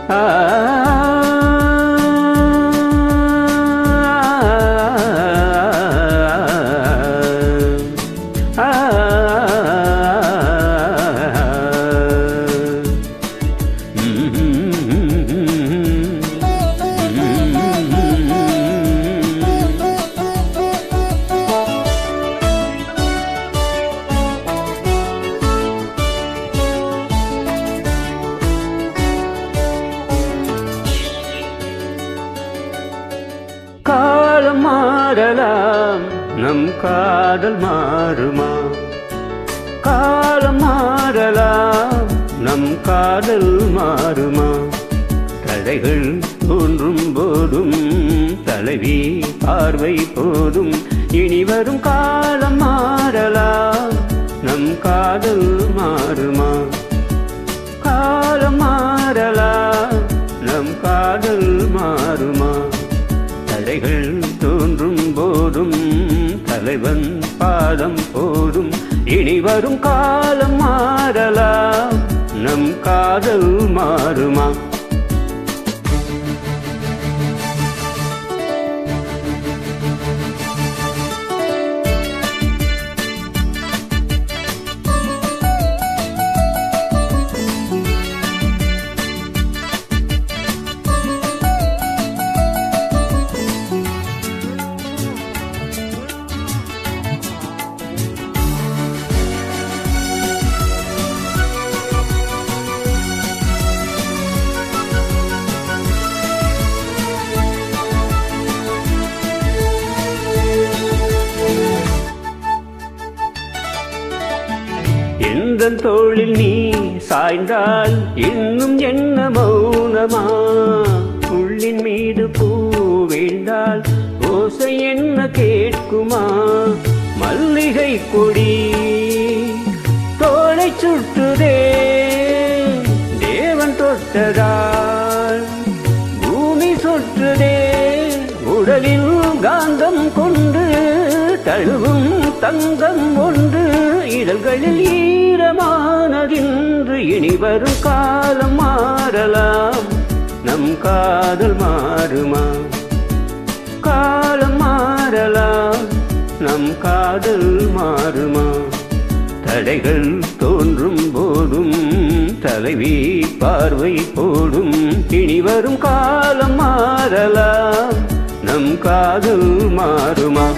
ஆ காலம் மாறலாம், நம் காதல் மாறுமா? காலம் மாறலாம், நம் காதல் மாறுமா? தடைகள் தோன்றும் போதும் தலைவி பார்வை போதும். இனி வரும் காலம் மாறலாம், நம் காதல் மாறுமா? காலம் மாறலாம், நம் காதல் மாறுமா? தடைகள் தோன்றும் போதும் தலைவன் பாதம் போதும். இனி வரும் காலம் மாறலாம், நம் காதல் மாறுமா? எந்தன் தோளில் நீ சாய்ந்தால் இன்னும் என்ன மௌனமா? புள்ளின் மீது பூ வீழ்ந்தால் ஓசை என்ன கேட்குமா? மல்லிகை கொடி தோளை சுட்டுதே, தேவன் தொட்டதால் பூமி சொட்டுதே. உடலில் காந்தம் கொண்டு தழுவும் தங்கம் ஒன்று இதழ்களில் ஈரமானதின்று. இனி வரும் காலம் மாறலாம், நம் காதல் மாறுமா? காலம் மாறலாம், நம் காதல் மாறுமா? தடைகள் தோன்றும் போதும் தலைவி பார்வை போடும். இனி வரும் காலம் மாறலாம், நம் காதல் மாறுமா?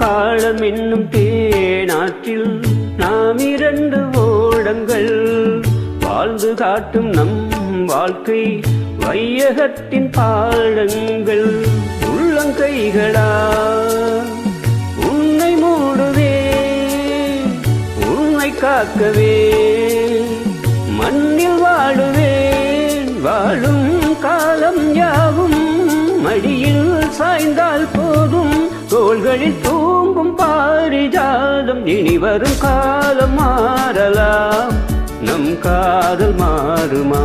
காலம் என்னும் தேனாற்றில் நாம் இரண்டு ஓடங்கள் வாழ்ந்து காட்டும் நம் வாழ்க்கை வையகத்தின் பாடங்கள். உள்ளங்கைகளா உன்னை மூடுவே, உன்னை காக்கவே மண்ணில் வாழுவேன். வாழும் காலம் யாவும் மடியில் சாய்ந்தால் போதும், தோள்களில் தூங்கும் பாரிஜாதம். இனி வரும் காலம் மாறலாம், நம் காதல் மாறுமா?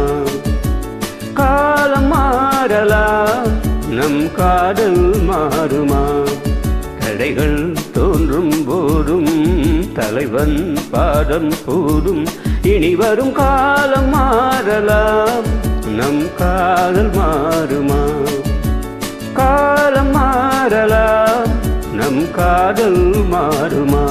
காலம் மாறலாம், நம் காதல் மாறுமா? தடைகள் தோன்றும் போதும் தலைவன் பாதம் போதும். இனி வரும் காலம் மாறலாம், நம் காதல் மாறுமா? காலம் மாறலாம், நம் காதல் மாறுமா?